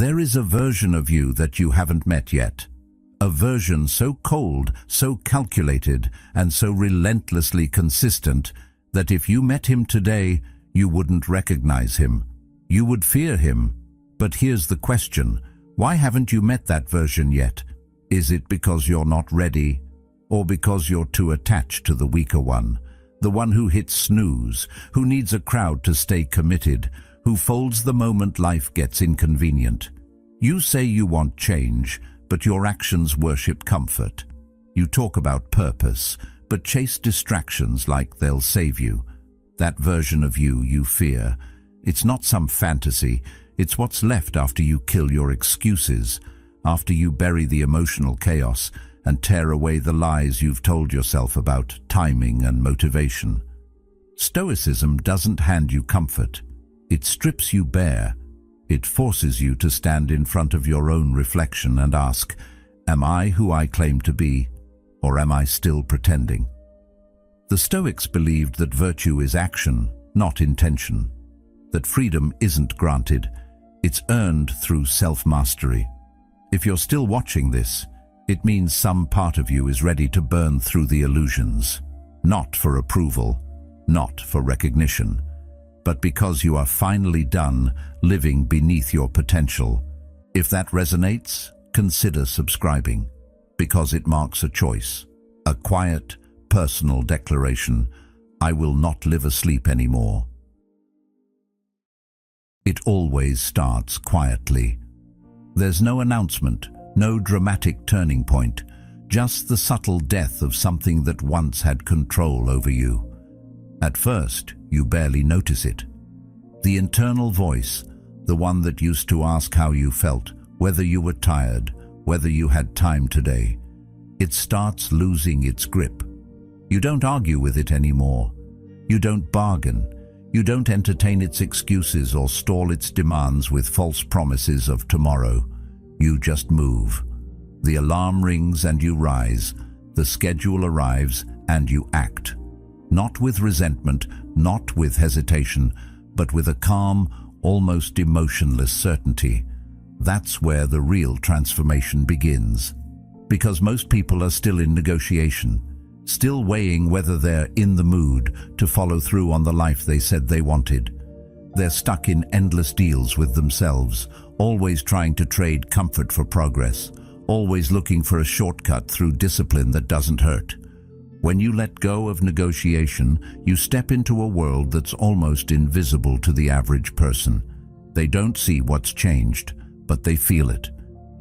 There is a version of you that you haven't met yet. A version so cold, so calculated, and so relentlessly consistent that if you met him today, you wouldn't recognize him. You would fear him. But here's the question: why haven't you met that version yet? Is it because you're not ready? Or because you're too attached to the weaker one? The one who hits snooze, who needs a crowd to stay committed, who folds the moment life gets inconvenient. You say you want change, but your actions worship comfort. You talk about purpose, but chase distractions like they'll save you. That version of you fear. It's not some fantasy. It's what's left after you kill your excuses, after you bury the emotional chaos and tear away the lies you've told yourself about timing and motivation. Stoicism doesn't hand you comfort. It strips you bare. It forces you to stand in front of your own reflection and ask, am I who I claim to be, or am I still pretending? The Stoics believed that virtue is action, not intention. That freedom isn't granted, it's earned through self-mastery. If you're still watching this, it means some part of you is ready to burn through the illusions. Not for approval, not for recognition, but because you are finally done living beneath your potential. If that resonates, consider subscribing, because it marks a choice, a quiet, personal declaration: I will not live asleep anymore. It always starts quietly. There's no announcement, no dramatic turning point, just the subtle death of something that once had control over you. At first, you barely notice it. The internal voice, the one that used to ask how you felt, whether you were tired, whether you had time today, it starts losing its grip. You don't argue with it anymore. You don't bargain. You don't entertain its excuses or stall its demands with false promises of tomorrow. You just move. The alarm rings and you rise. The schedule arrives and you act. Not with resentment, not with hesitation, but with a calm, almost emotionless certainty. That's where the real transformation begins. Because most people are still in negotiation, still weighing whether they're in the mood to follow through on the life they said they wanted. They're stuck in endless deals with themselves, always trying to trade comfort for progress, always looking for a shortcut through discipline that doesn't hurt. When you let go of negotiation, you step into a world that's almost invisible to the average person. They don't see what's changed, but they feel it.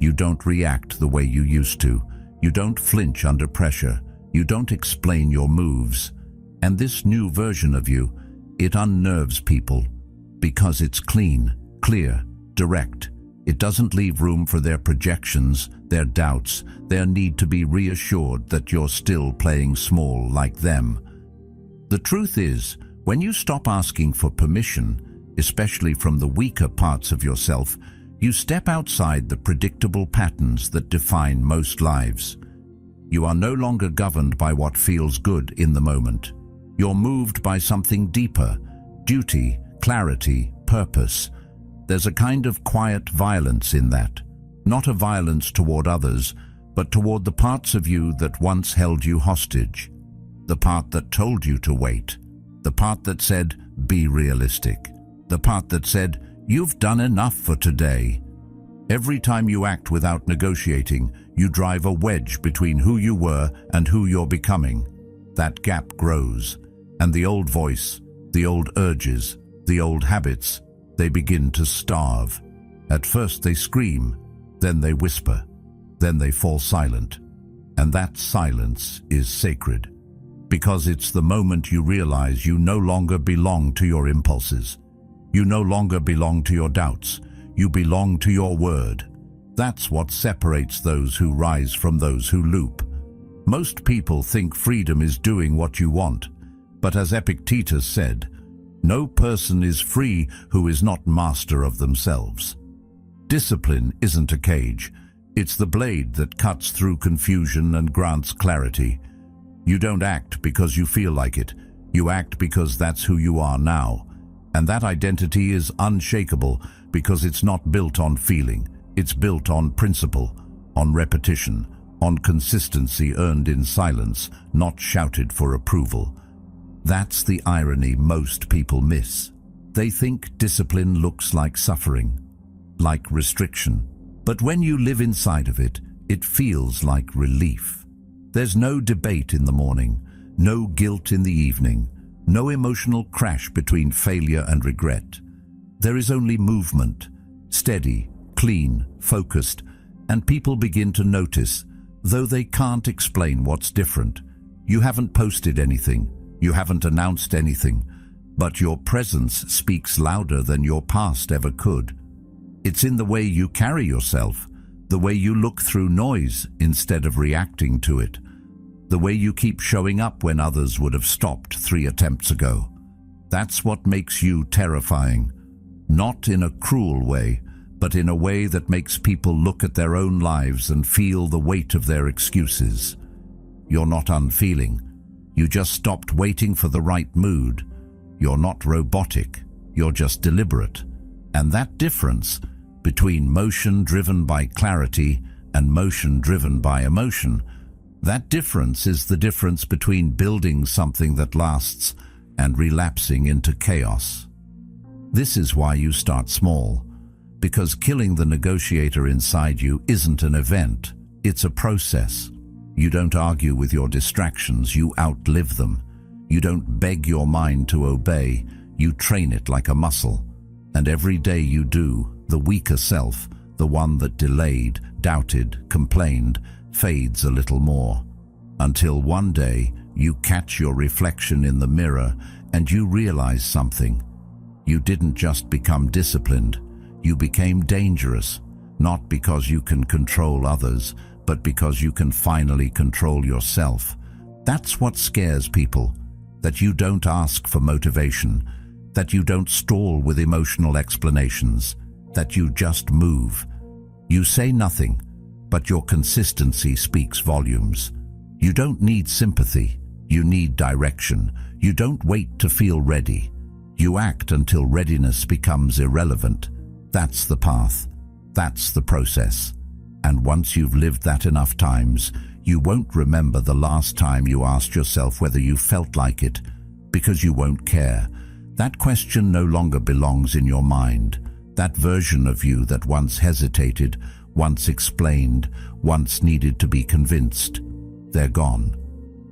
You don't react the way you used to. You don't flinch under pressure. You don't explain your moves. And this new version of you, it unnerves people because it's clean, clear, direct. It doesn't leave room for their projections, their doubts, their need to be reassured that you're still playing small like them. The truth is, when you stop asking for permission, especially from the weaker parts of yourself, you step outside the predictable patterns that define most lives. You are no longer governed by what feels good in the moment. You're moved by something deeper: duty, clarity, purpose. There's a kind of quiet violence in that. Not a violence toward others, but toward the parts of you that once held you hostage. The part that told you to wait. The part that said, be realistic. The part that said, you've done enough for today. Every time you act without negotiating, you drive a wedge between who you were and who you're becoming. That gap grows, and the old voice, the old urges, the old habits, they begin to starve. At first they scream, then they whisper, then they fall silent. And that silence is sacred, because it's the moment you realize you no longer belong to your impulses. You no longer belong to your doubts. You belong to your word. That's what separates those who rise from those who loop. Most people think freedom is doing what you want, but as Epictetus said, no person is free who is not master of themselves. Discipline isn't a cage. It's the blade that cuts through confusion and grants clarity. You don't act because you feel like it. You act because that's who you are now. And that identity is unshakable, because it's not built on feeling. It's built on principle, on repetition, on consistency earned in silence, not shouted for approval. That's the irony most people miss. They think discipline looks like suffering, like restriction. But when you live inside of it, it feels like relief. There's no debate in the morning, no guilt in the evening, no emotional crash between failure and regret. There is only movement, steady, clean, focused, and people begin to notice, though they can't explain what's different. You haven't posted anything, you haven't announced anything, but your presence speaks louder than your past ever could. It's in the way you carry yourself, the way you look through noise instead of reacting to it, the way you keep showing up when others would have stopped 3 attempts ago. That's what makes you terrifying, not in a cruel way, but in a way that makes people look at their own lives and feel the weight of their excuses. You're not unfeeling. You just stopped waiting for the right mood. You're not robotic. You're just deliberate. And that difference between motion driven by clarity and motion driven by emotion, that difference is the difference between building something that lasts and relapsing into chaos. This is why you start small, because killing the negotiator inside you isn't an event, it's a process. You don't argue with your distractions, you outlive them. You don't beg your mind to obey, you train it like a muscle. And every day you do, the weaker self, the one that delayed, doubted, complained, fades a little more. Until one day, you catch your reflection in the mirror and you realize something. You didn't just become disciplined, you became dangerous, not because you can control others, but because you can finally control yourself. That's what scares people, that you don't ask for motivation, that you don't stall with emotional explanations, that you just move. You say nothing, but your consistency speaks volumes. You don't need sympathy, you need direction. You don't wait to feel ready. You act until readiness becomes irrelevant. That's the path. That's the process. And once you've lived that enough times, you won't remember the last time you asked yourself whether you felt like it, because you won't care. That question no longer belongs in your mind. That version of you that once hesitated, once explained, once needed to be convinced, they're gone.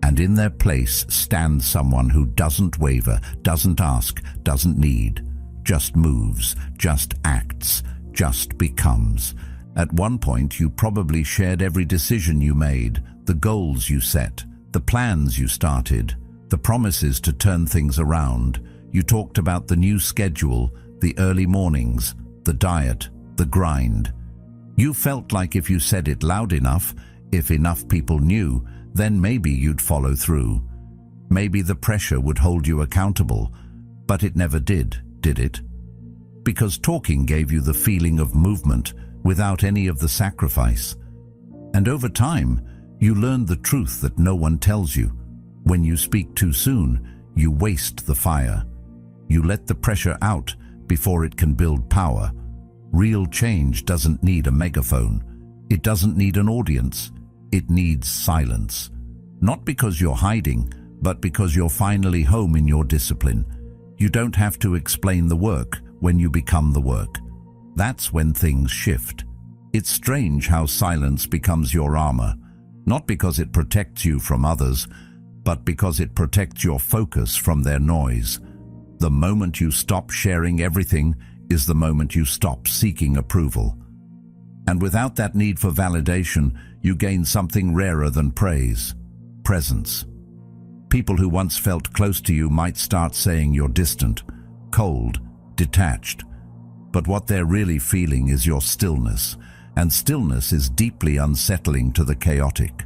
And in their place stands someone who doesn't waver, doesn't ask, doesn't need, just moves, just acts, just becomes. At one point, you probably shared every decision you made, the goals you set, the plans you started, the promises to turn things around. You talked about the new schedule, the early mornings, the diet, the grind. You felt like if you said it loud enough, if enough people knew, then maybe you'd follow through. Maybe the pressure would hold you accountable, but it never did it? Because talking gave you the feeling of movement without any of the sacrifice. And over time, you learned the truth that no one tells you. When you speak too soon, you waste the fire. You let the pressure out before it can build power. Real change doesn't need a megaphone. It doesn't need an audience. It needs silence. Not because you're hiding, but because you're finally home in your discipline. You don't have to explain the work when you become the work. That's when things shift. It's strange how silence becomes your armor, not because it protects you from others, but because it protects your focus from their noise. The moment you stop sharing everything is the moment you stop seeking approval. And without that need for validation, you gain something rarer than praise: presence. People who once felt close to you might start saying you're distant, cold, detached. But what they're really feeling is your stillness, and stillness is deeply unsettling to the chaotic.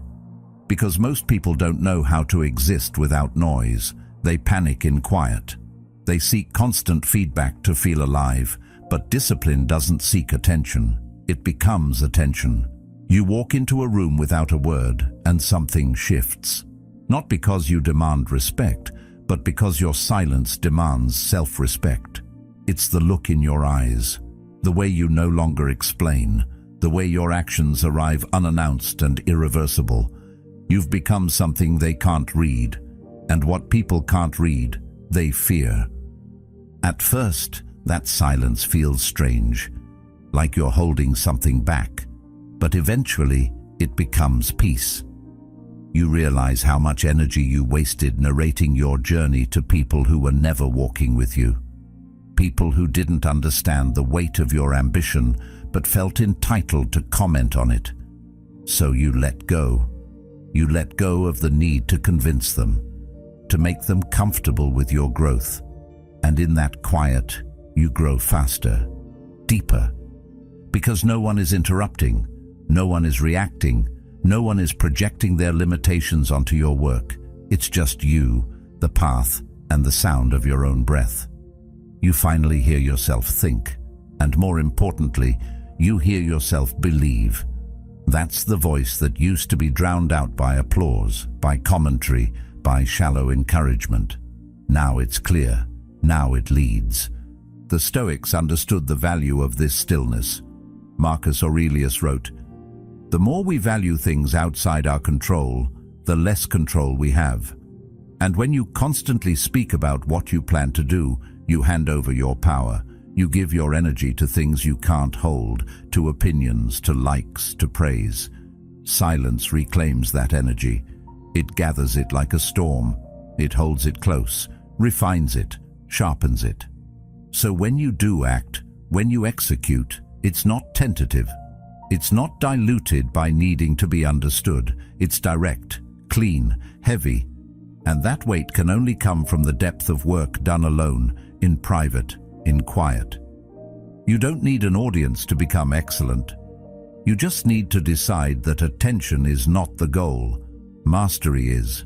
Because most people don't know how to exist without noise, they panic in quiet. They seek constant feedback to feel alive, but discipline doesn't seek attention. It becomes attention. You walk into a room without a word, and something shifts. Not because you demand respect, but because your silence demands self-respect. It's the look in your eyes, The way you no longer explain, the way your actions arrive unannounced and irreversible. You've become something they can't read, and what people can't read, they fear. At first, that silence feels strange, like you're holding something back, but eventually it becomes peace. You realize how much energy you wasted narrating your journey to people who were never walking with you. People who didn't understand the weight of your ambition but felt entitled to comment on it. So you let go. You let go of the need to convince them, to make them comfortable with your growth. And in that quiet, you grow faster, deeper. Because no one is interrupting, no one is reacting, no one is projecting their limitations onto your work. It's just you, the path, and the sound of your own breath. You finally hear yourself think, and more importantly, you hear yourself believe. That's the voice that used to be drowned out by applause, by commentary, by shallow encouragement. Now it's clear. Now it leads. The Stoics understood the value of this stillness. Marcus Aurelius wrote, "The more we value things outside our control, the less control we have. And when you constantly speak about what you plan to do, you hand over your power. You give your energy to things you can't hold, to opinions, to likes, to praise. Silence reclaims that energy. It gathers it like a storm. It holds it close, refines it, sharpens it. So when you do act, when you execute, it's not tentative. It's not diluted by needing to be understood. It's direct, clean, heavy. And that weight can only come from the depth of work done alone, in private, in quiet. You don't need an audience to become excellent. You just need to decide that attention is not the goal. Mastery is.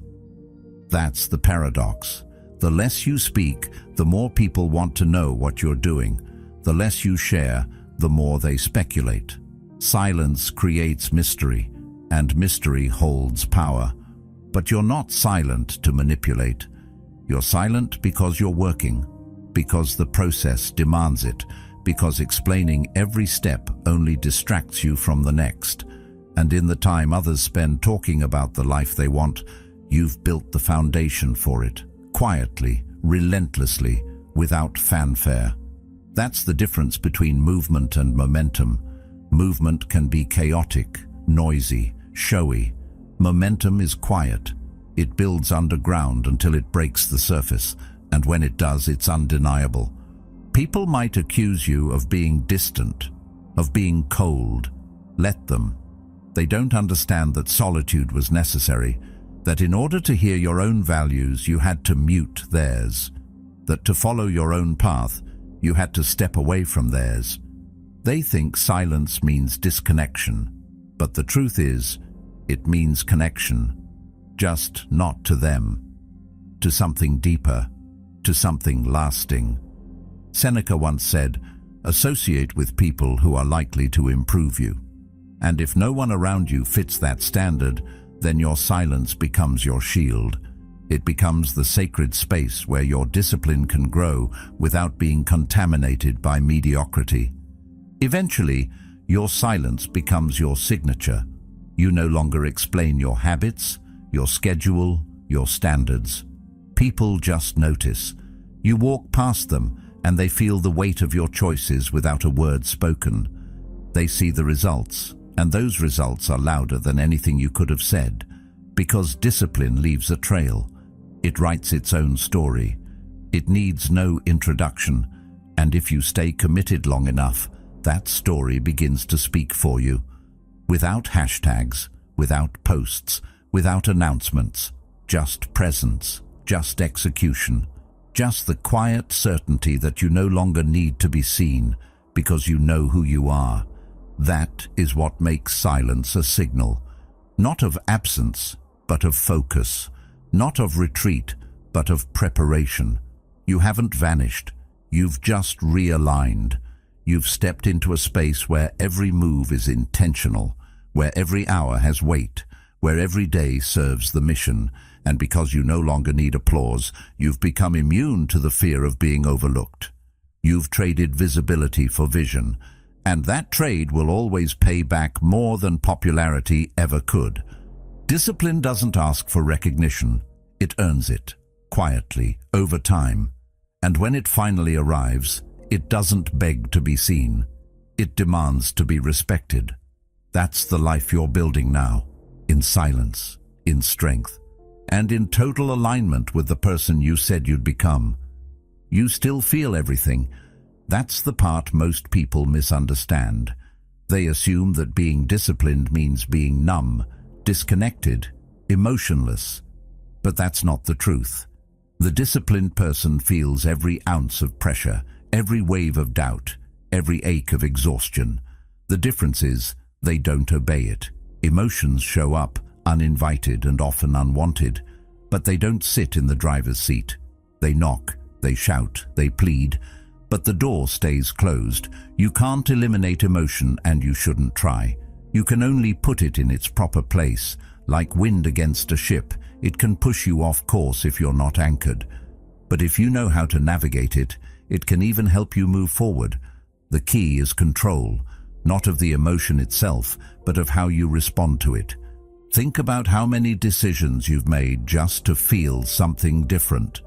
That's the paradox. The less you speak, the more people want to know what you're doing. The less you share, the more they speculate. Silence creates mystery, and mystery holds power. But you're not silent to manipulate. You're silent because you're working, because the process demands it, because explaining every step only distracts you from the next. And in the time others spend talking about the life they want, you've built the foundation for it, quietly, relentlessly, without fanfare. That's the difference between movement and momentum. Movement can be chaotic, noisy, showy. Momentum is quiet. It builds underground until it breaks the surface, and when it does, it's undeniable. People might accuse you of being distant, of being cold. Let them. They don't understand that solitude was necessary, that in order to hear your own values, you had to mute theirs, that to follow your own path, you had to step away from theirs. They think silence means disconnection, but the truth is, it means connection, just not to them, to something deeper, to something lasting. Seneca once said, "Associate with people who are likely to improve you." And if no one around you fits that standard, then your silence becomes your shield. It becomes the sacred space where your discipline can grow without being contaminated by mediocrity. Eventually, your silence becomes your signature. You no longer explain your habits, your schedule, your standards. People just notice. You walk past them, and they feel the weight of your choices without a word spoken. They see the results, and those results are louder than anything you could have said, because discipline leaves a trail. It writes its own story. It needs no introduction, and if you stay committed long enough, that story begins to speak for you. Without hashtags, without posts, without announcements, just presence, just execution, just the quiet certainty that you no longer need to be seen because you know who you are. That is what makes silence a signal, not of absence, but of focus, not of retreat, but of preparation. You haven't vanished, you've just realigned. You've stepped into a space where every move is intentional, where every hour has weight, where every day serves the mission, and because you no longer need applause, you've become immune to the fear of being overlooked. You've traded visibility for vision, and that trade will always pay back more than popularity ever could. Discipline doesn't ask for recognition. It earns it, quietly, over time. And when it finally arrives, it doesn't beg to be seen. It demands to be respected. That's the life you're building now, in silence, in strength, and in total alignment with the person you said you'd become. You still feel everything. That's the part most people misunderstand. They assume that being disciplined means being numb, disconnected, emotionless. But that's not the truth. The disciplined person feels every ounce of pressure, every wave of doubt, every ache of exhaustion. The difference is, they don't obey it. Emotions show up, uninvited and often unwanted, but they don't sit in the driver's seat. They knock, they shout, they plead, but the door stays closed. You can't eliminate emotion, and you shouldn't try. You can only put it in its proper place. Like wind against a ship, it can push you off course if you're not anchored. But if you know how to navigate it, it can even help you move forward. The key is control, not of the emotion itself, but of how you respond to it. Think about how many decisions you've made just to feel something different.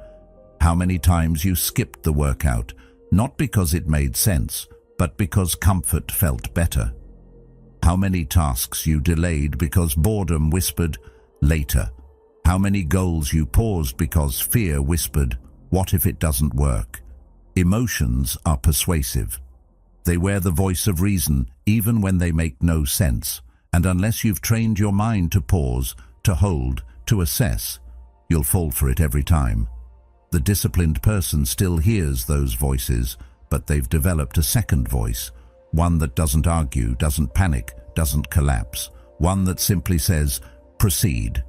How many times you skipped the workout, not because it made sense, but because comfort felt better. How many tasks you delayed because boredom whispered, later. How many goals you paused because fear whispered, what if it doesn't work? Emotions are persuasive. They wear the voice of reason even when they make no sense, and unless you've trained your mind to pause, to hold, to assess, you'll fall for it every time. The disciplined person still hears those voices, but they've developed a second voice, one that doesn't argue, doesn't panic, doesn't collapse, one that simply says, proceed.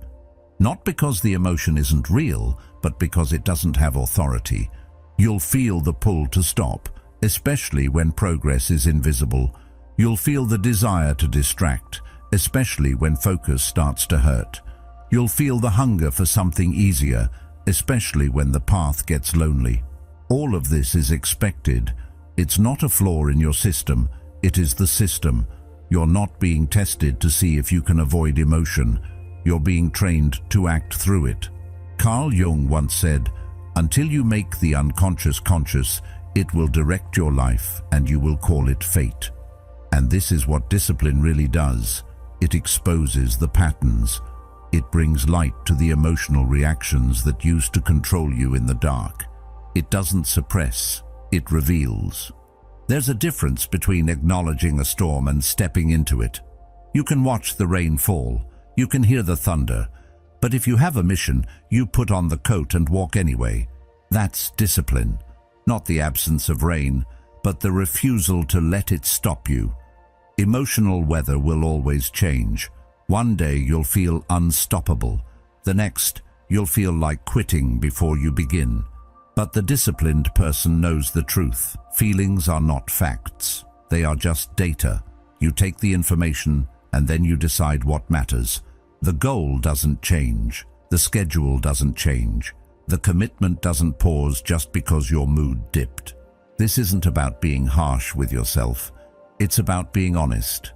Not because the emotion isn't real, but because it doesn't have authority. You'll feel the pull to stop, especially when progress is invisible. You'll feel the desire to distract, especially when focus starts to hurt. You'll feel the hunger for something easier, especially when the path gets lonely. All of this is expected. It's not a flaw in your system, it is the system. You're not being tested to see if you can avoid emotion. You're being trained to act through it. Carl Jung once said, "Until you make the unconscious conscious, it will direct your life and you will call it fate." And this is what discipline really does. It exposes the patterns. It brings light to the emotional reactions that used to control you in the dark. It doesn't suppress, it reveals. There's a difference between acknowledging a storm and stepping into it. You can watch the rain fall, you can hear the thunder, but if you have a mission, you put on the coat and walk anyway. That's discipline, not the absence of rain, but the refusal to let it stop you. Emotional weather will always change. One day you'll feel unstoppable. The next, you'll feel like quitting before you begin. But the disciplined person knows the truth. Feelings are not facts. They are just data. You take the information and then you decide what matters. The goal doesn't change. The schedule doesn't change. The commitment doesn't pause just because your mood dipped. This isn't about being harsh with yourself. It's about being honest.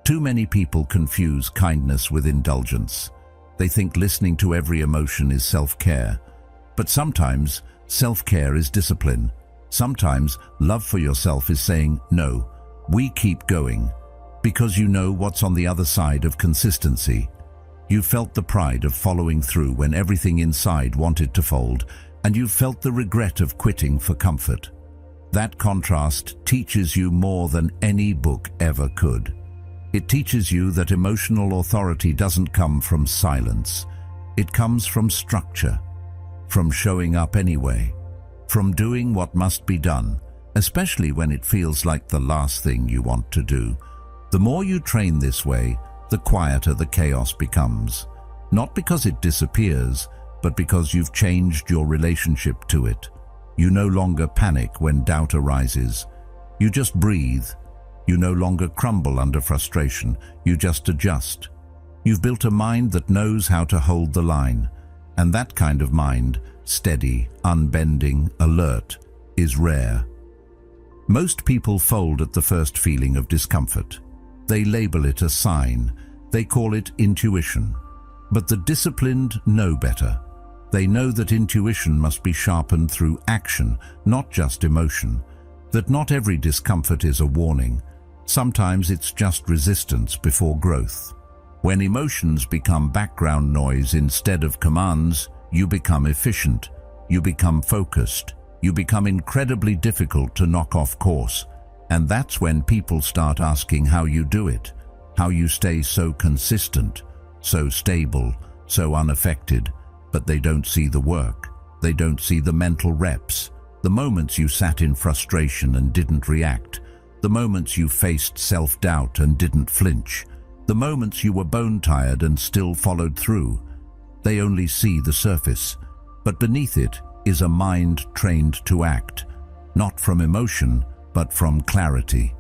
Too many people confuse kindness with indulgence. They think listening to every emotion is self-care. But sometimes self-care is discipline. Sometimes love for yourself is saying, no, we keep going, because you know what's on the other side of consistency. You felt the pride of following through when everything inside wanted to fold, and you felt the regret of quitting for comfort. That contrast teaches you more than any book ever could. It teaches you that emotional authority doesn't come from silence. It comes from structure, from showing up anyway, from doing what must be done, especially when it feels like the last thing you want to do. The more you train this way, the quieter the chaos becomes. Not because it disappears, but because you've changed your relationship to it. You no longer panic when doubt arises. You just breathe. You no longer crumble under frustration, you just adjust. You've built a mind that knows how to hold the line. And that kind of mind, steady, unbending, alert, is rare. Most people fold at the first feeling of discomfort. They label it a sign. They call it intuition. But the disciplined know better. They know that intuition must be sharpened through action, not just emotion. That not every discomfort is a warning. Sometimes it's just resistance before growth. When emotions become background noise instead of commands, you become efficient. You become focused. You become incredibly difficult to knock off course. And that's when people start asking how you do it, how you stay so consistent, so stable, so unaffected. But they don't see the work. They don't see the mental reps. The moments you sat in frustration and didn't react. The moments you faced self-doubt and didn't flinch. The moments you were bone-tired and still followed through. They only see the surface. But beneath it is a mind trained to act, not from emotion, but from clarity.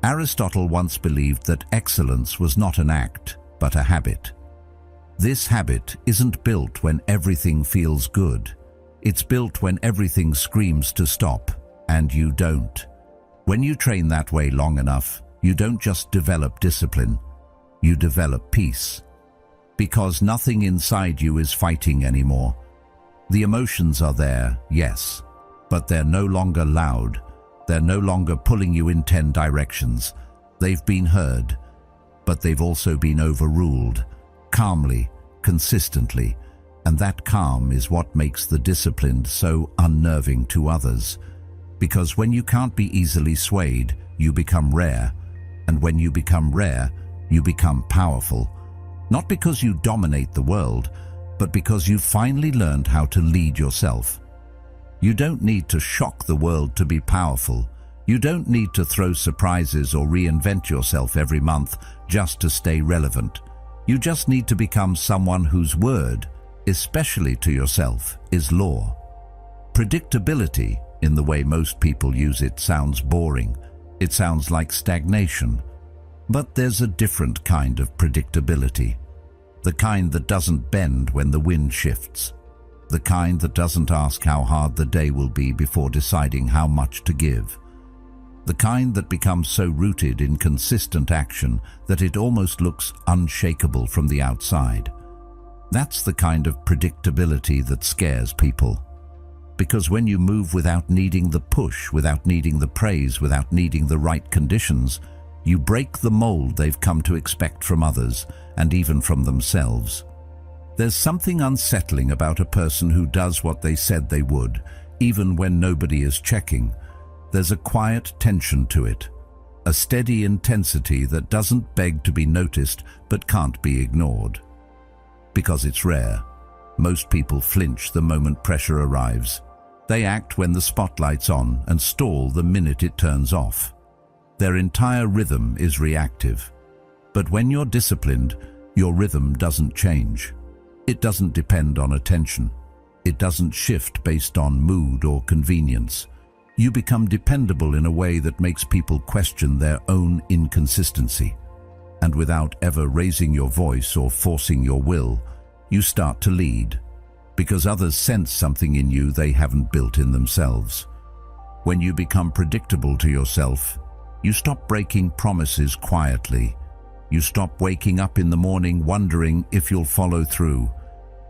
Aristotle once believed that excellence was not an act, but a habit. This habit isn't built when everything feels good. It's built when everything screams to stop, and you don't. When you train that way long enough, you don't just develop discipline, you develop peace. Because nothing inside you is fighting anymore. The emotions are there, yes, but they're no longer loud. They're no longer pulling you in 10 directions. They've been heard, but they've also been overruled. Calmly, consistently, and that calm is what makes the disciplined so unnerving to others. Because when you can't be easily swayed, you become rare, and when you become rare, you become powerful. Not because you dominate the world, but because you've finally learned how to lead yourself. You don't need to shock the world to be powerful. You don't need to throw surprises or reinvent yourself every month just to stay relevant. You just need to become someone whose word, especially to yourself, is law. Predictability, in the way most people use it, sounds boring. It sounds like stagnation. But there's a different kind of predictability. The kind that doesn't bend when the wind shifts. The kind that doesn't ask how hard the day will be before deciding how much to give. The kind that becomes so rooted in consistent action that it almost looks unshakable from the outside. That's the kind of predictability that scares people. Because when you move without needing the push, without needing the praise, without needing the right conditions, you break the mold they've come to expect from others and even from themselves. There's something unsettling about a person who does what they said they would, even when nobody is checking. There's a quiet tension to it, a steady intensity that doesn't beg to be noticed but can't be ignored. Because it's rare. Most people flinch the moment pressure arrives. They act when the spotlight's on and stall the minute it turns off. Their entire rhythm is reactive. But when you're disciplined, your rhythm doesn't change. It doesn't depend on attention. It doesn't shift based on mood or convenience. You become dependable in a way that makes people question their own inconsistency. And without ever raising your voice or forcing your will, you start to lead, because others sense something in you they haven't built in themselves. When you become predictable to yourself, you stop breaking promises quietly. You stop waking up in the morning wondering if you'll follow through.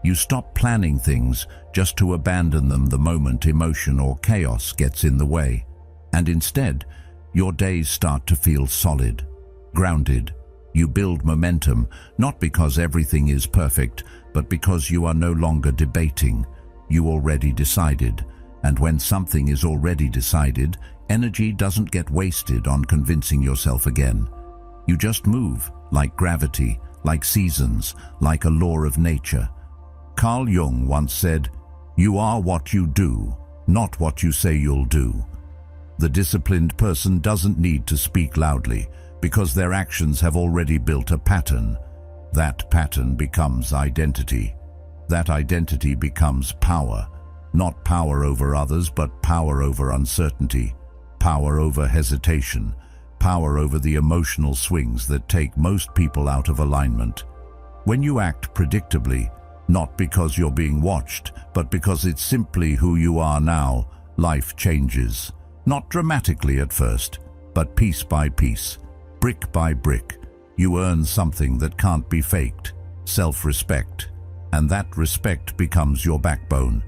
You stop planning things just to abandon them the moment emotion or chaos gets in the way. And instead, your days start to feel solid, grounded. You build momentum, not because everything is perfect, but because you are no longer debating. You already decided. And when something is already decided, energy doesn't get wasted on convincing yourself again. You just move, like gravity, like seasons, like a law of nature. Carl Jung once said, "You are what you do, not what you say you'll do." The disciplined person doesn't need to speak loudly, because their actions have already built a pattern. That pattern becomes identity. That identity becomes power. Not power over others, but power over uncertainty, power over hesitation, power over the emotional swings that take most people out of alignment. When you act predictably, not because you're being watched, but because it's simply who you are now, life changes. Not dramatically at first, but piece by piece, brick by brick, you earn something that can't be faked, self-respect, and that respect becomes your backbone.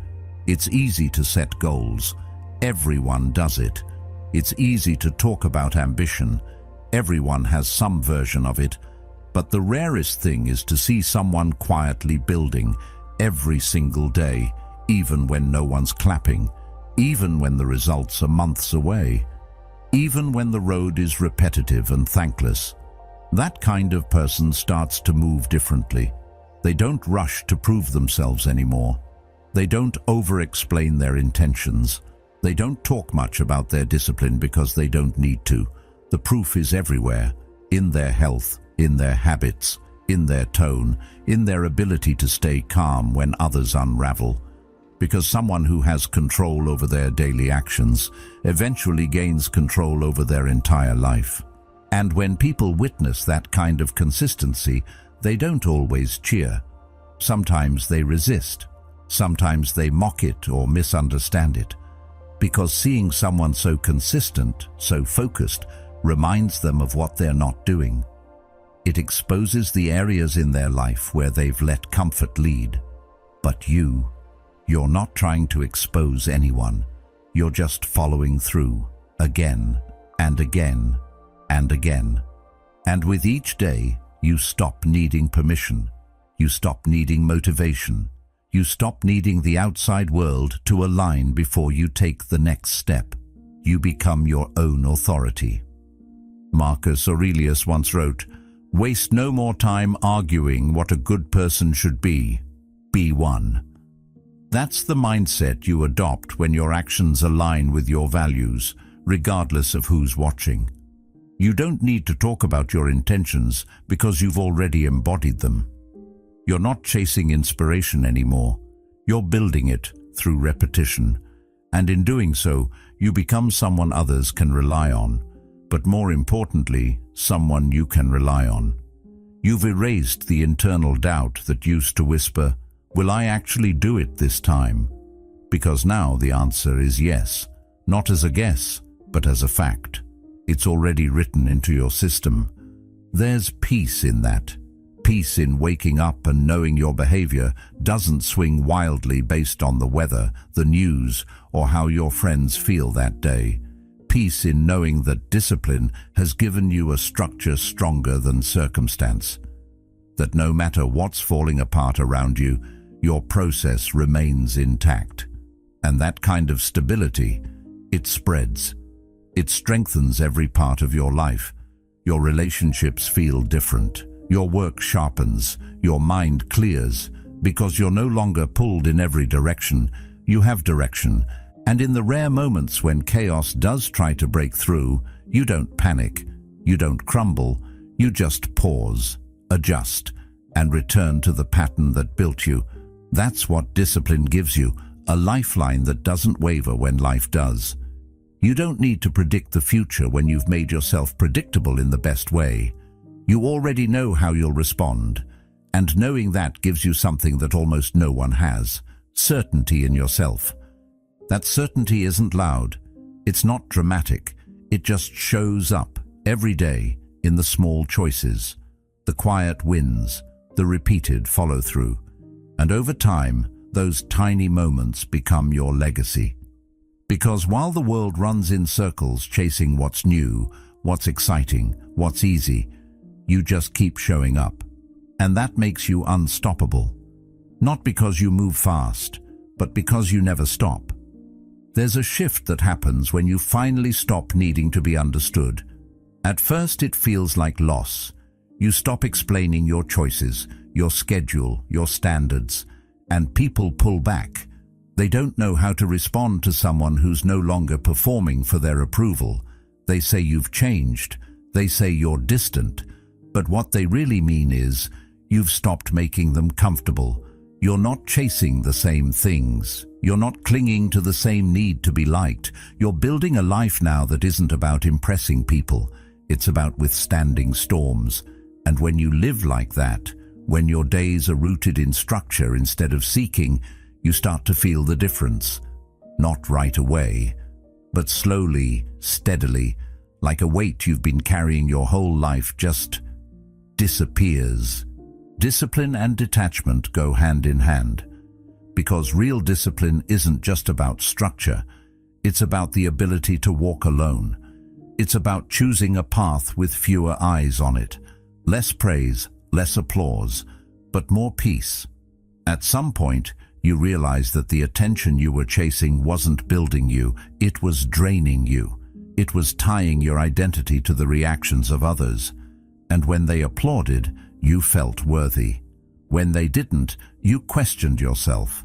It's easy to set goals. Everyone does it. It's easy to talk about ambition. Everyone has some version of it. But the rarest thing is to see someone quietly building every single day, even when no one's clapping, even when the results are months away, even when the road is repetitive and thankless. That kind of person starts to move differently. They don't rush to prove themselves anymore. They don't over-explain their intentions. They don't talk much about their discipline because they don't need to. The proof is everywhere, in their health, in their habits, in their tone, in their ability to stay calm when others unravel. Because someone who has control over their daily actions eventually gains control over their entire life. And when people witness that kind of consistency, they don't always cheer. Sometimes they resist. Sometimes they mock it or misunderstand it. Because seeing someone so consistent, so focused, reminds them of what they're not doing. It exposes the areas in their life where they've let comfort lead. But you're not trying to expose anyone. You're just following through, again and again and again. And with each day, you stop needing permission. You stop needing motivation. You stop needing the outside world to align before you take the next step. You become your own authority. Marcus Aurelius once wrote, "Waste no more time arguing what a good person should be. Be one." That's the mindset you adopt when your actions align with your values, regardless of who's watching. You don't need to talk about your intentions because you've already embodied them. You're not chasing inspiration anymore. You're building it through repetition. And in doing so, you become someone others can rely on. But more importantly, someone you can rely on. You've erased the internal doubt that used to whisper, "Will I actually do it this time?" Because now the answer is yes, not as a guess, but as a fact. It's already written into your system. There's peace in that. Peace in waking up and knowing your behavior doesn't swing wildly based on the weather, the news, or how your friends feel that day. Peace in knowing that discipline has given you a structure stronger than circumstance. That no matter what's falling apart around you, your process remains intact. And that kind of stability, it spreads. It strengthens every part of your life. Your relationships feel different. Your work sharpens, your mind clears, because you're no longer pulled in every direction. You have direction, and in the rare moments when chaos does try to break through, you don't panic, you don't crumble, you just pause, adjust, and return to the pattern that built you. That's what discipline gives you, a lifeline that doesn't waver when life does. You don't need to predict the future when you've made yourself predictable in the best way. You already know how you'll respond, and knowing that gives you something that almost no one has, certainty in yourself. That certainty isn't loud, it's not dramatic, it just shows up every day in the small choices, the quiet wins, the repeated follow-through. And over time, those tiny moments become your legacy. Because while the world runs in circles chasing what's new, what's exciting, what's easy, you just keep showing up. And that makes you unstoppable. Not because you move fast, but because you never stop. There's a shift that happens when you finally stop needing to be understood. At first it feels like loss. You stop explaining your choices, your schedule, your standards, and people pull back. They don't know how to respond to someone who's no longer performing for their approval. They say you've changed. They say you're distant. But what they really mean is, you've stopped making them comfortable. You're not chasing the same things. You're not clinging to the same need to be liked. You're building a life now that isn't about impressing people. It's about withstanding storms. And when you live like that, when your days are rooted in structure instead of seeking, you start to feel the difference. Not right away, But slowly, steadily, like a weight you've been carrying your whole life, just disappears. Discipline and detachment go hand in hand, because real discipline isn't just about structure. It's about the ability to walk alone. It's about choosing a path with fewer eyes on it. Less praise, less applause, but more peace. At some point, you realize that the attention you were chasing wasn't building you, it was draining you. It was tying your identity to the reactions of others. And when they applauded, you felt worthy. When they didn't, you questioned yourself.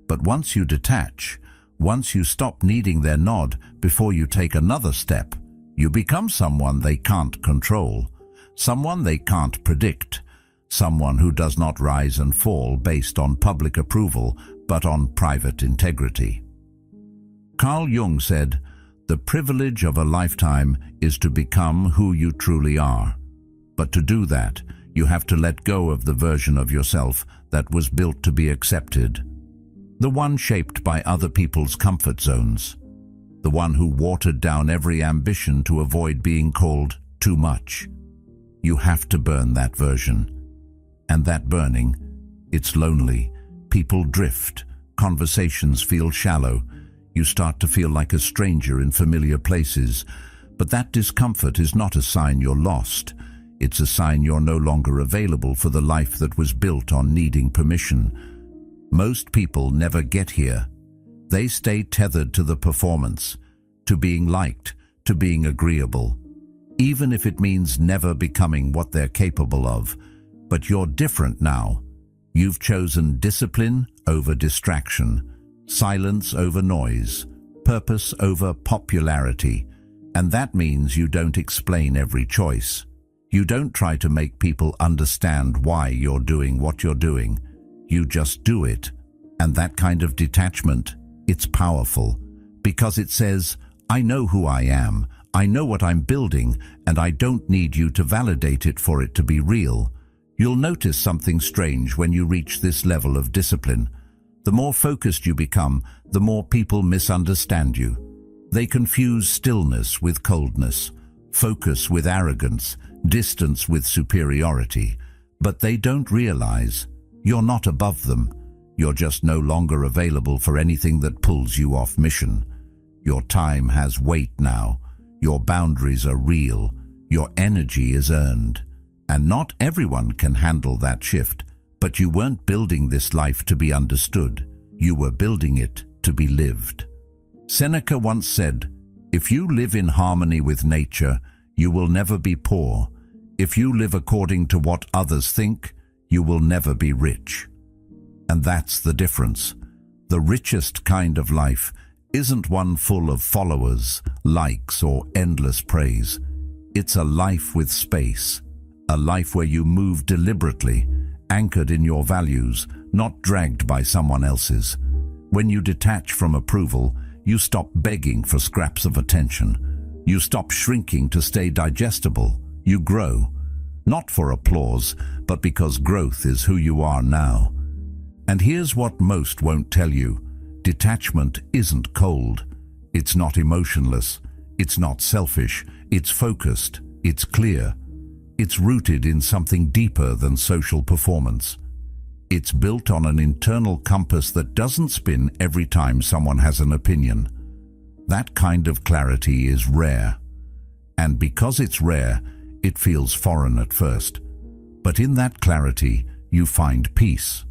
But once you detach, once you stop needing their nod before you take another step, you become someone they can't control, someone they can't predict, someone who does not rise and fall based on public approval, but on private integrity. Carl Jung said, "The privilege of a lifetime is to become who you truly are. But to do that, you have to let go of the version of yourself that was built to be accepted, the one shaped by other people's comfort zones, the one who watered down every ambition to avoid being called too much. You have to burn that version. And that burning, it's lonely. People drift, conversations feel shallow, you start to feel like a stranger in familiar places. But that discomfort is not a sign you're lost. It's a sign you're no longer available for the life that was built on needing permission. Most people never get here. They stay tethered to the performance, to being liked, to being agreeable, even if it means never becoming what they're capable of. But you're different now. You've chosen discipline over distraction, silence over noise, purpose over popularity. And that means you don't explain every choice. You don't try to make people understand why you're doing what you're doing. You just do it. And that kind of detachment, it's powerful, because it says, I know who I am, I know what I'm building, and I don't need you to validate it for it to be real. You'll notice something strange when you reach this level of discipline. The more focused you become, the more people misunderstand you. They confuse stillness with coldness, focus with arrogance, distance with superiority. But they don't realize you're not above them. You're just no longer available for anything that pulls you off mission. Your time has weight now. Your boundaries are real. Your energy is earned. And not everyone can handle that shift. But you weren't building this life to be understood. You were building it to be lived. Seneca once said, "If you live in harmony with nature, you will never be poor. If you live according to what others think, you will never be rich." And that's the difference. The richest kind of life isn't one full of followers, likes, or endless praise. It's a life with space, a life where you move deliberately, anchored in your values, not dragged by someone else's. When you detach from approval, you stop begging for scraps of attention. You stop shrinking to stay digestible. You grow, not for applause, but because growth is who you are now. And here's what most won't tell you. Detachment isn't cold. It's not emotionless. It's not selfish. It's focused. It's clear. It's rooted in something deeper than social performance. It's built on an internal compass that doesn't spin every time someone has an opinion. That kind of clarity is rare. And because it's rare, it feels foreign at first. But in that clarity, you find peace.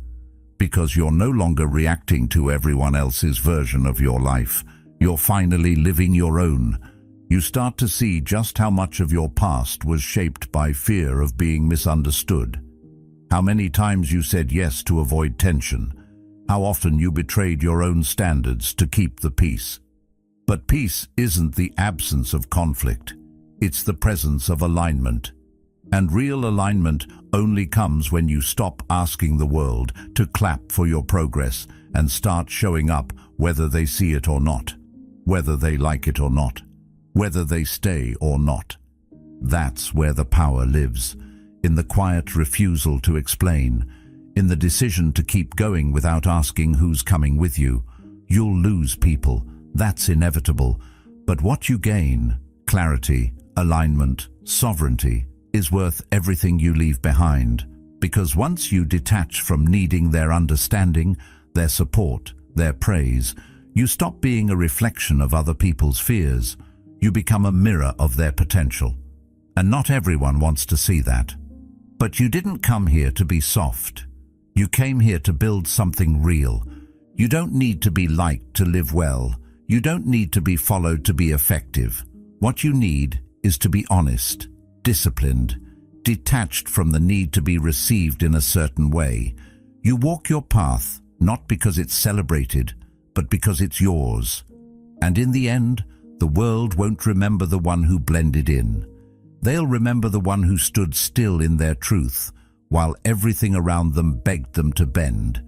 Because you're no longer reacting to everyone else's version of your life. You're finally living your own. You start to see just how much of your past was shaped by fear of being misunderstood. How many times you said yes to avoid tension. How often you betrayed your own standards to keep the peace. But peace isn't the absence of conflict. It's the presence of alignment. And real alignment only comes when you stop asking the world to clap for your progress and start showing up whether they see it or not, whether they like it or not, whether they stay or not. That's where the power lives, in the quiet refusal to explain, in the decision to keep going without asking who's coming with you. You'll lose people, that's inevitable, But what you gain, clarity, alignment, sovereignty, is worth everything you leave behind, because once you detach from needing their understanding, their support, their praise, you stop being a reflection of other people's fears. You become a mirror of their potential. And not everyone wants to see that. But you didn't come here to be soft. You came here to build something real. You don't need to be liked to live well. You don't need to be followed to be effective. What you need is to be honest, disciplined, detached from the need to be received in a certain way. You walk your path, not because it's celebrated, but because it's yours. And in the end, the world won't remember the one who blended in. They'll remember the one who stood still in their truth, while everything around them begged them to bend.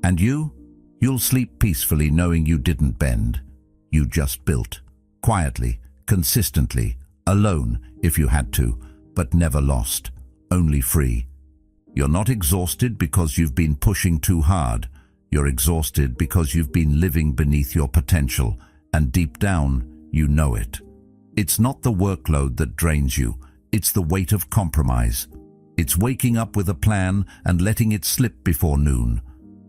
And you'll sleep peacefully knowing you didn't bend. You just built, quietly, consistently, alone if you had to, but never lost, only free. You're not exhausted because you've been pushing too hard. You're exhausted because you've been living beneath your potential, and deep down, you know it. It's not the workload that drains you, it's the weight of compromise. It's waking up with a plan and letting it slip before noon.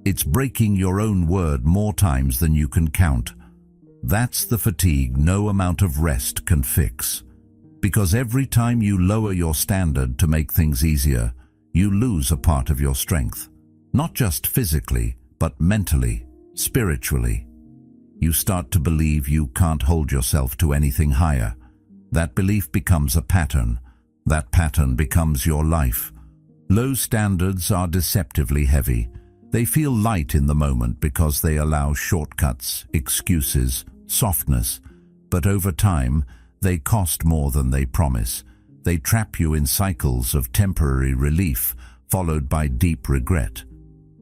It's breaking your own word more times than you can count. That's the fatigue no amount of rest can fix. Because every time you lower your standard to make things easier, you lose a part of your strength. Not just physically, but mentally, spiritually. You start to believe you can't hold yourself to anything higher. That belief becomes a pattern. That pattern becomes your life. Low standards are deceptively heavy. They feel light in the moment because they allow shortcuts, excuses, softness. But over time, they cost more than they promise. They trap you in cycles of temporary relief, followed by deep regret.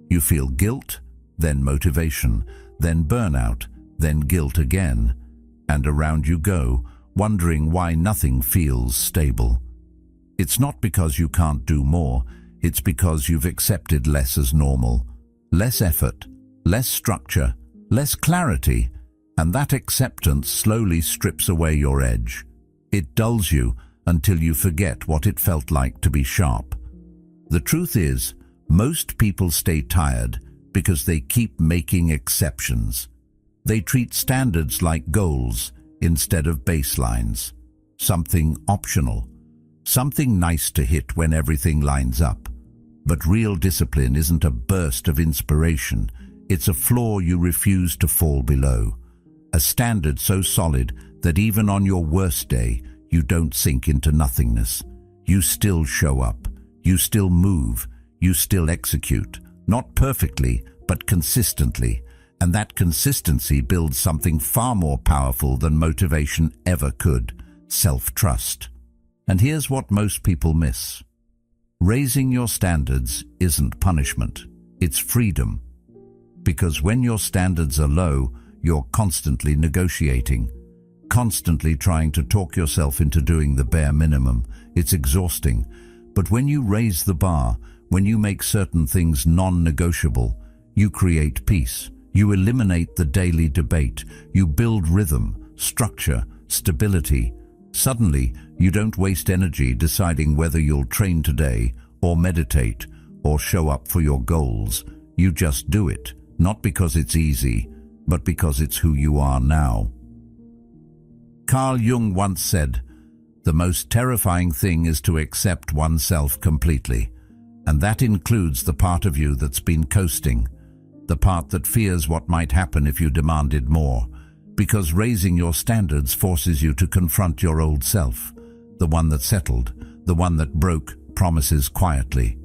You feel guilt, then motivation, then burnout, then guilt again. And around you go, wondering why nothing feels stable. It's not because you can't do more, it's because you've accepted less as normal. Less effort, less structure, less clarity, and that acceptance slowly strips away your edge. It dulls you until you forget what it felt like to be sharp. The truth is, most people stay tired because they keep making exceptions. They treat standards like goals instead of baselines, something optional, something nice to hit when everything lines up. But real discipline isn't a burst of inspiration, it's a floor you refuse to fall below. A standard so solid that even on your worst day, you don't sink into nothingness. You still show up, you still move, you still execute, not perfectly, but consistently. And that consistency builds something far more powerful than motivation ever could: self-trust. And here's what most people miss. Raising your standards isn't punishment, it's freedom. Because when your standards are low, you're constantly negotiating, constantly trying to talk yourself into doing the bare minimum. It's exhausting. But when you raise the bar, when you make certain things non-negotiable, you create peace. You eliminate the daily debate. You build rhythm, structure, stability. Suddenly, you don't waste energy deciding whether you'll train today, or meditate, or show up for your goals. You just do it, not because it's easy, but because it's who you are now. Carl Jung once said, "The most terrifying thing is to accept oneself completely, and that includes the part of you that's been coasting, the part that fears what might happen if you demanded more, because raising your standards forces you to confront your old self, the one that settled, the one that broke promises quietly,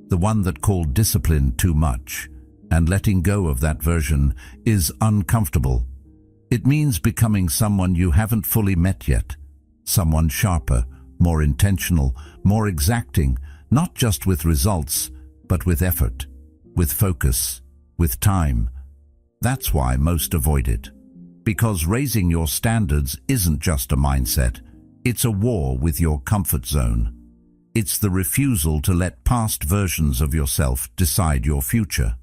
the one that called discipline too much, and letting go of that version is uncomfortable. It means becoming someone you haven't fully met yet, someone sharper, more intentional, more exacting, not just with results, but with effort, with focus, with time. That's why most avoid it. Because raising your standards isn't just a mindset, it's a war with your comfort zone. It's the refusal to let past versions of yourself decide your future.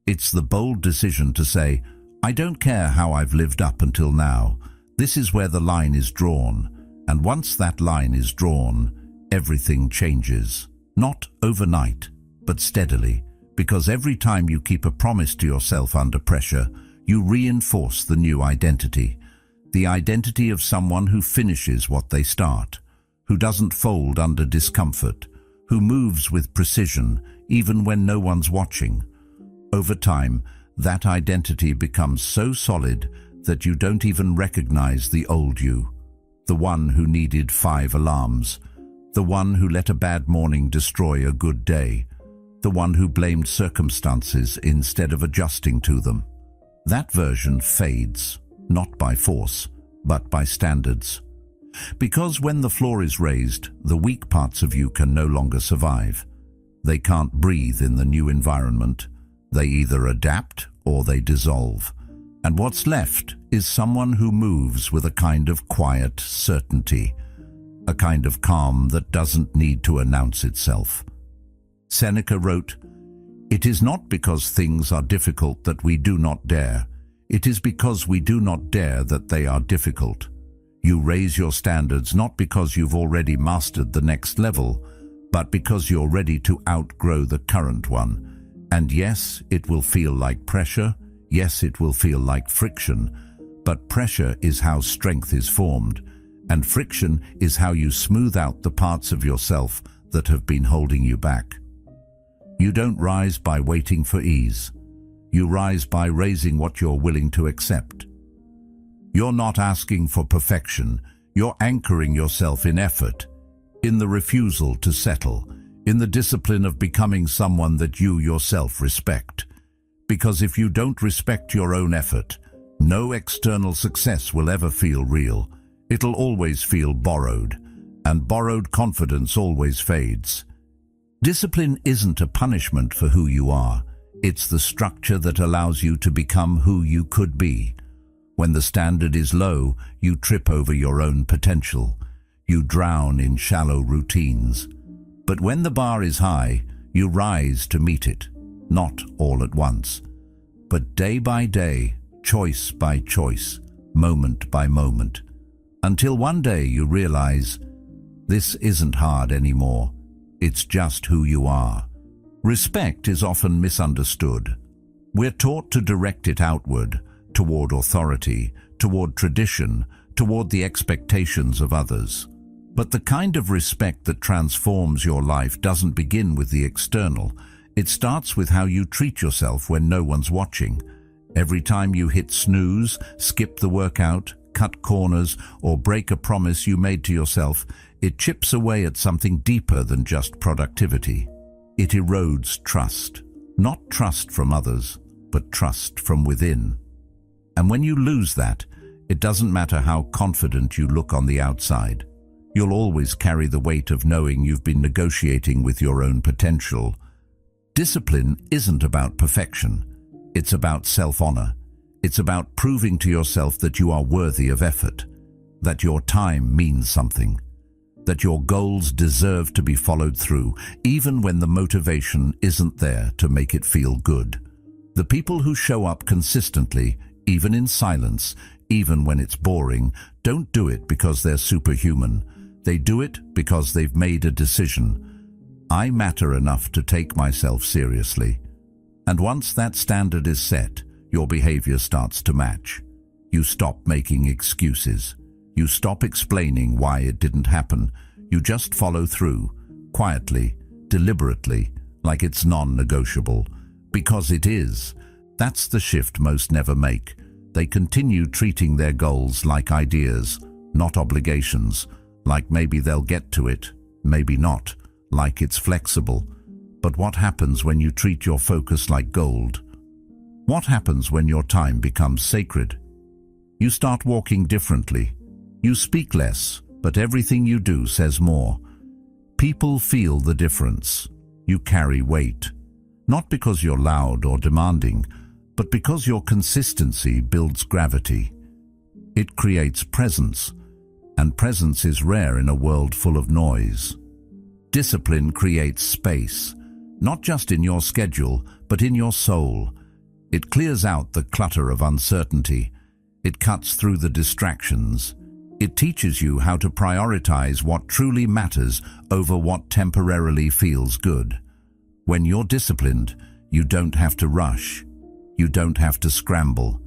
It's the bold decision to say, "I don't care how I've lived up until now. This is where the line is drawn, and once that line is drawn, everything changes. Not overnight, but steadily, because every time you keep a promise to yourself under pressure, you reinforce the new identity. The identity of someone who finishes what they start, who doesn't fold under discomfort, who moves with precision even when no one's watching. Over time, that identity becomes so solid that you don't even recognize the old you, the one who needed 5 alarms, the one who let a bad morning destroy a good day, the one who blamed circumstances instead of adjusting to them. That version fades, not by force, but by standards. Because when the floor is raised, the weak parts of you can no longer survive. They can't breathe in the new environment. They either adapt or they dissolve. And what's left is someone who moves with a kind of quiet certainty, a kind of calm that doesn't need to announce itself. Seneca wrote, "It is not because things are difficult that we do not dare. It is because we do not dare that they are difficult." You raise your standards not because you've already mastered the next level, but because you're ready to outgrow the current one. And yes, it will feel like pressure. Yes, it will feel like friction. But pressure is how strength is formed, and friction is how you smooth out the parts of yourself that have been holding you back. You don't rise by waiting for ease. You rise by raising what you're willing to accept. You're not asking for perfection. You're anchoring yourself in effort, in the refusal to settle, in the discipline of becoming someone that you yourself respect. Because if you don't respect your own effort, no external success will ever feel real. It'll always feel borrowed, and borrowed confidence always fades. Discipline isn't a punishment for who you are. It's the structure that allows you to become who you could be. When the standard is low, you trip over your own potential. You drown in shallow routines. But when the bar is high, you rise to meet it, not all at once, but day by day, choice by choice, moment by moment, until one day you realize, this isn't hard anymore. It's just who you are. Respect is often misunderstood. We're taught to direct it outward, toward authority, toward tradition, toward the expectations of others. But the kind of respect that transforms your life doesn't begin with the external. It starts with how you treat yourself when no one's watching. Every time you hit snooze, skip the workout, cut corners, or break a promise you made to yourself, it chips away at something deeper than just productivity. It erodes trust. Not trust from others, but trust from within. And when you lose that, it doesn't matter how confident you look on the outside. You'll always carry the weight of knowing you've been negotiating with your own potential. Discipline isn't about perfection. It's about self-honor. It's about proving to yourself that you are worthy of effort, that your time means something, that your goals deserve to be followed through, even when the motivation isn't there to make it feel good. The people who show up consistently, even in silence, even when it's boring, don't do it because they're superhuman. They do it because they've made a decision. I matter enough to take myself seriously. And once that standard is set, your behavior starts to match. You stop making excuses. You stop explaining why it didn't happen. You just follow through, quietly, deliberately, like it's non-negotiable. Because it is. That's the shift most never make. They continue treating their goals like ideas, not obligations, like maybe they'll get to it, maybe not, like it's flexible. But what happens when you treat your focus like gold? What happens when your time becomes sacred? You start walking differently. You speak less, but everything you do says more. People feel the difference. You carry weight. Not because you're loud or demanding, but because your consistency builds gravity. It creates presence, and presence is rare in a world full of noise. Discipline creates space, not just in your schedule, but in your soul. It clears out the clutter of uncertainty. It cuts through the distractions. It teaches you how to prioritize what truly matters over what temporarily feels good. When you're disciplined, you don't have to rush. You don't have to scramble.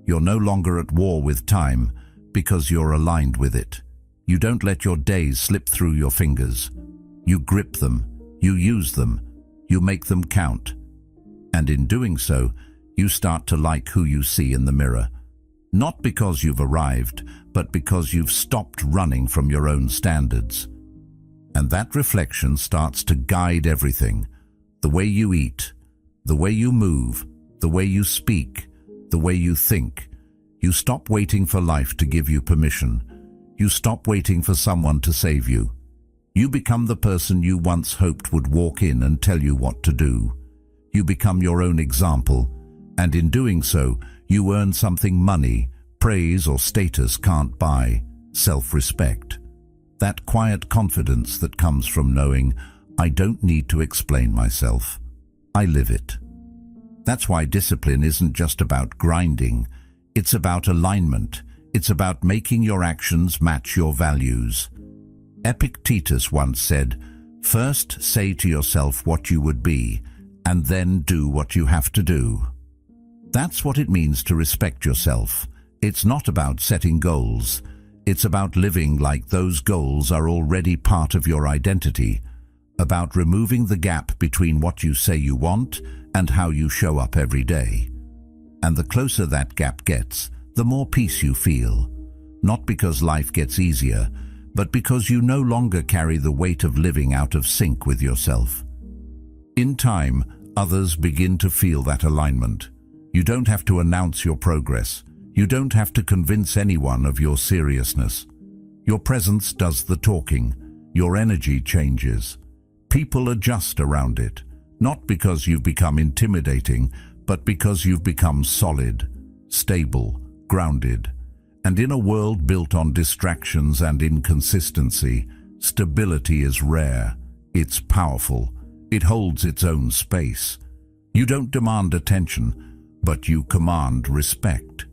You're no longer at war with time because you're aligned with it. You don't let your days slip through your fingers. You grip them, you use them, you make them count. And in doing so, you start to like who you see in the mirror. Not because you've arrived, but because you've stopped running from your own standards. And that reflection starts to guide everything. The way you eat, the way you move, the way you speak, the way you think. You stop waiting for life to give you permission. You stop waiting for someone to save you. You become the person you once hoped would walk in and tell you what to do. You become your own example, and in doing so, you earn something money, praise, or status can't buy: self-respect. That quiet confidence that comes from knowing, I don't need to explain myself. I live it. That's why discipline isn't just about grinding. It's about alignment. It's about making your actions match your values. Epictetus once said, "First say to yourself what you would be, and then do what you have to do." That's what it means to respect yourself. It's not about setting goals. It's about living like those goals are already part of your identity, about removing the gap between what you say you want and how you show up every day. And the closer that gap gets, the more peace you feel. Not because life gets easier, but because you no longer carry the weight of living out of sync with yourself. In time, others begin to feel that alignment. You don't have to announce your progress. You don't have to convince anyone of your seriousness. Your presence does the talking. Your energy changes. People adjust around it, not because you've become intimidating, but because you've become solid, stable, grounded. And in a world built on distractions and inconsistency, stability is rare. It's powerful. It holds its own space. You don't demand attention, but you command respect.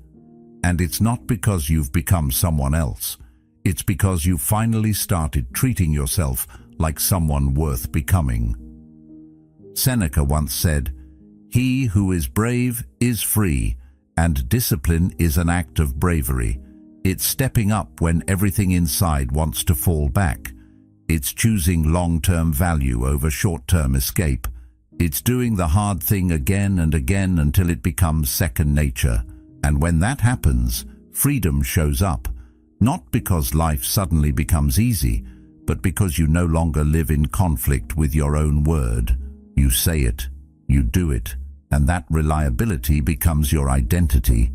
And it's not because you've become someone else. It's because you finally started treating yourself like someone worth becoming. Seneca once said, "He who is brave is free, and discipline is an act of bravery. It's stepping up when everything inside wants to fall back. It's choosing long-term value over short-term escape. It's doing the hard thing again and again until it becomes second nature. And when that happens, freedom shows up, not because life suddenly becomes easy, but because you no longer live in conflict with your own word. You say it, you do it, and that reliability becomes your identity.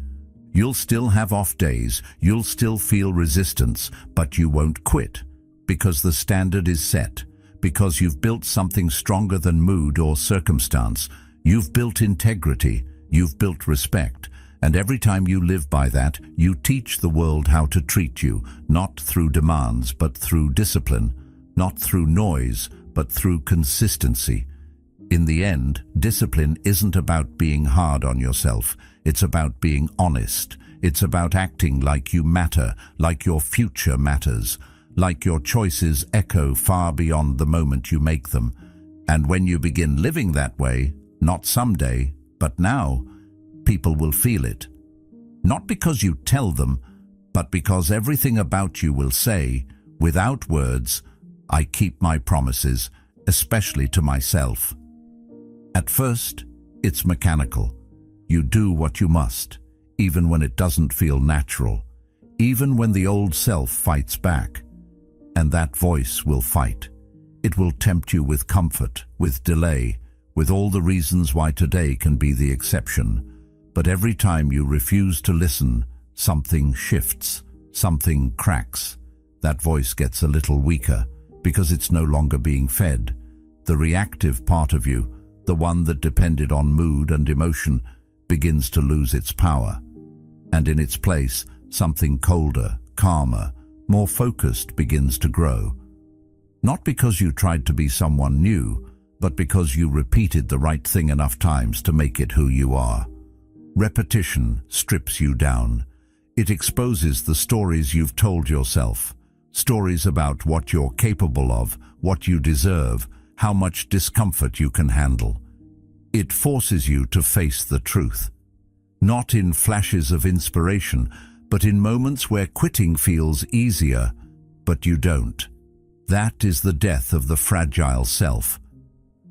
You'll still have off days, you'll still feel resistance, but you won't quit, because the standard is set. Because you've built something stronger than mood or circumstance. You've built integrity, you've built respect, and every time you live by that, you teach the world how to treat you, not through demands, but through discipline, not through noise, but through consistency. In the end, discipline isn't about being hard on yourself, it's about being honest. It's about acting like you matter, like your future matters, like your choices echo far beyond the moment you make them. And when you begin living that way, not someday, but now, people will feel it. Not because you tell them, but because everything about you will say, without words, I keep my promises, especially to myself. At first, it's mechanical. You do what you must, even when it doesn't feel natural, even when the old self fights back. And that voice will fight. It will tempt you with comfort, with delay, with all the reasons why today can be the exception. But every time you refuse to listen, something shifts, something cracks. That voice gets a little weaker because it's no longer being fed. The reactive part of you, the one that depended on mood and emotion, begins to lose its power. And in its place, something colder, calmer, more focused begins to grow. Not because you tried to be someone new, but because you repeated the right thing enough times to make it who you are. Repetition strips you down. It exposes the stories you've told yourself, stories about what you're capable of, what you deserve, how much discomfort you can handle. It forces you to face the truth, not in flashes of inspiration, but in moments where quitting feels easier, but you don't. That is the death of the fragile self,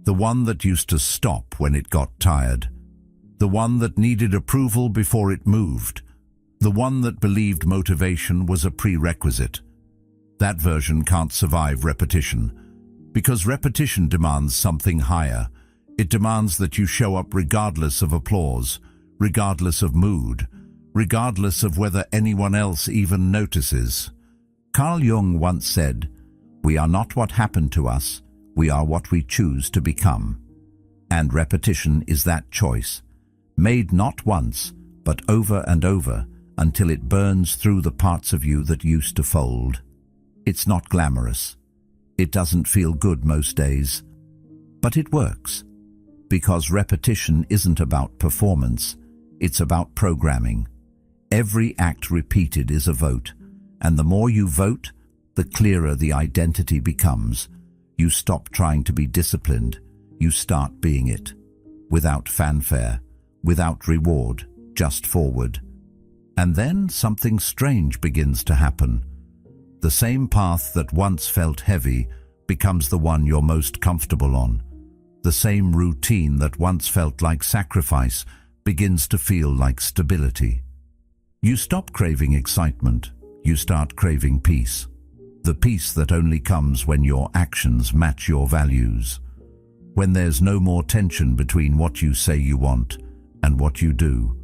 the one that used to stop when it got tired, the one that needed approval before it moved, the one that believed motivation was a prerequisite. That version can't survive repetition, because repetition demands something higher. It demands that you show up regardless of applause, regardless of mood, regardless of whether anyone else even notices. Carl Jung once said, "We are not what happened to us, we are what we choose to become." And repetition is that choice, made not once, but over and over, until it burns through the parts of you that used to fold. It's not glamorous. It doesn't feel good most days. But it works, because repetition isn't about performance, it's about programming. Every act repeated is a vote, and the more you vote, the clearer the identity becomes. You stop trying to be disciplined, you start being it. Without fanfare, without reward, just forward. And then something strange begins to happen. The same path that once felt heavy becomes the one you're most comfortable on. The same routine that once felt like sacrifice begins to feel like stability. You stop craving excitement, you start craving peace. The peace that only comes when your actions match your values. When there's no more tension between what you say you want and what you do.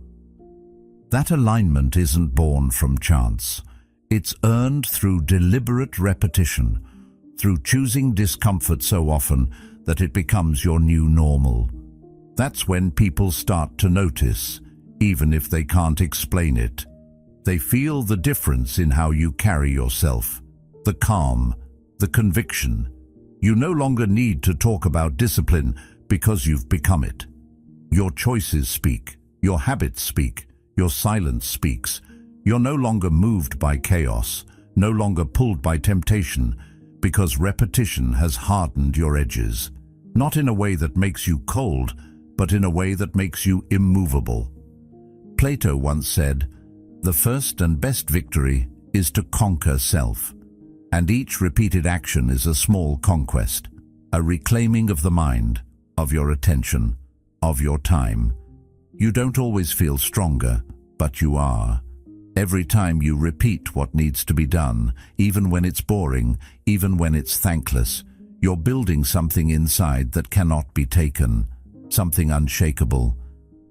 That alignment isn't born from chance. It's earned through deliberate repetition, through choosing discomfort so often that it becomes your new normal. That's when people start to notice, even if they can't explain it. They feel the difference in how you carry yourself, the calm, the conviction. You no longer need to talk about discipline because you've become it. Your choices speak, your habits speak, your silence speaks. You're no longer moved by chaos, no longer pulled by temptation, because repetition has hardened your edges. Not in a way that makes you cold, but in a way that makes you immovable. Plato once said, "The first and best victory is to conquer self." And each repeated action is a small conquest, a reclaiming of the mind, of your attention, of your time. You don't always feel stronger, but you are. Every time you repeat what needs to be done, even when it's boring, even when it's thankless, you're building something inside that cannot be taken, something unshakable.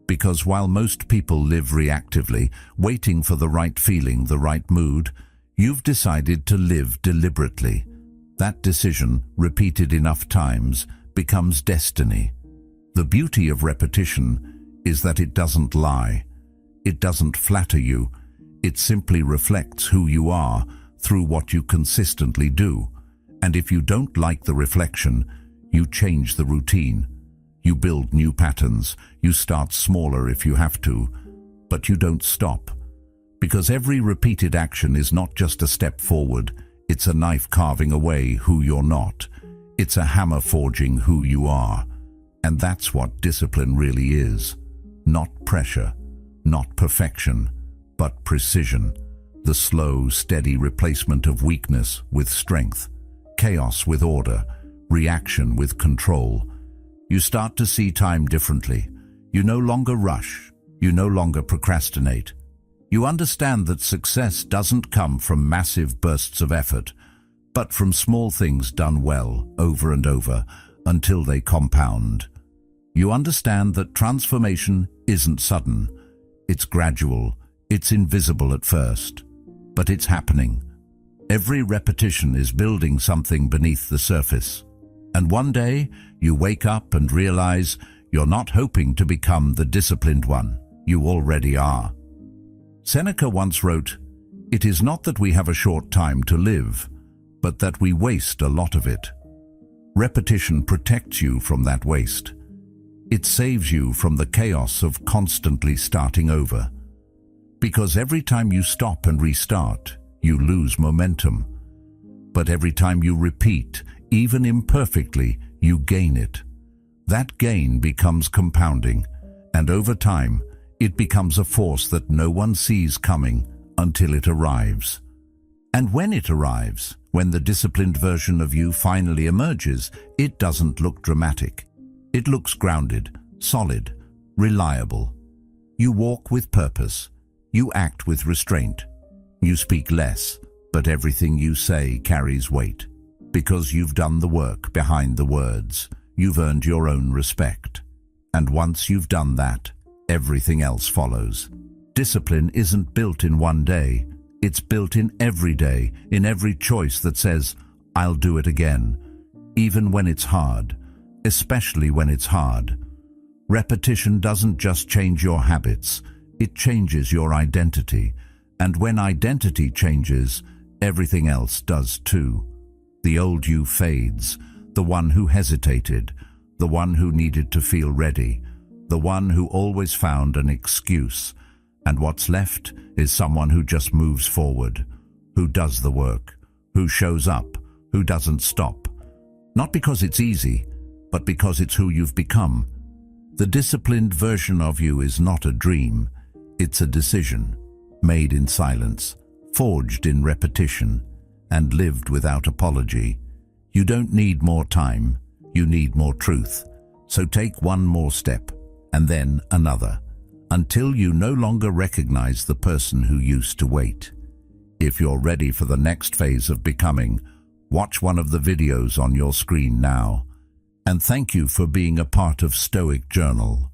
Because while most people live reactively, waiting for the right feeling, the right mood, you've decided to live deliberately. That decision, repeated enough times, becomes destiny. The beauty of repetition is that it doesn't lie. It doesn't flatter you. It simply reflects who you are through what you consistently do. And if you don't like the reflection, you change the routine. You build new patterns. You start smaller if you have to, but you don't stop. Because every repeated action is not just a step forward, it's a knife carving away who you're not. It's a hammer forging who you are. And that's what discipline really is. Not pressure, not perfection, but precision. The slow, steady replacement of weakness with strength, chaos with order, reaction with control. You start to see time differently. You no longer rush. You no longer procrastinate. You understand that success doesn't come from massive bursts of effort, but from small things done well, over and over, until they compound. You understand that transformation isn't sudden. It's gradual. It's invisible at first, but it's happening. Every repetition is building something beneath the surface. And one day, you wake up and realize you're not hoping to become the disciplined one. You already are. Seneca once wrote, "It is not that we have a short time to live, but that we waste a lot of it." Repetition protects you from that waste. It saves you from the chaos of constantly starting over. Because every time you stop and restart, you lose momentum. But every time you repeat, even imperfectly, you gain it. That gain becomes compounding, and over time, it becomes a force that no one sees coming until it arrives. And when it arrives, when the disciplined version of you finally emerges, it doesn't look dramatic. It looks grounded, solid, reliable. You walk with purpose. You act with restraint. You speak less, but everything you say carries weight. Because you've done the work behind the words, you've earned your own respect. And once you've done that, everything else follows. Discipline isn't built in one day. It's built in every day, in every choice that says, I'll do it again, even when it's hard, especially when it's hard. Repetition doesn't just change your habits, it changes your identity. And when identity changes, everything else does too. The old you fades, the one who hesitated, the one who needed to feel ready, the one who always found an excuse. And what's left is someone who just moves forward, who does the work, who shows up, who doesn't stop. Not because it's easy, but because it's who you've become. The disciplined version of you is not a dream, it's a decision, made in silence, forged in repetition, and lived without apology. You don't need more time, you need more truth. So take one more step, and then another, until you no longer recognize the person who used to wait. If you're ready for the next phase of becoming, watch one of the videos on your screen now. And thank you for being a part of Stoic Journal.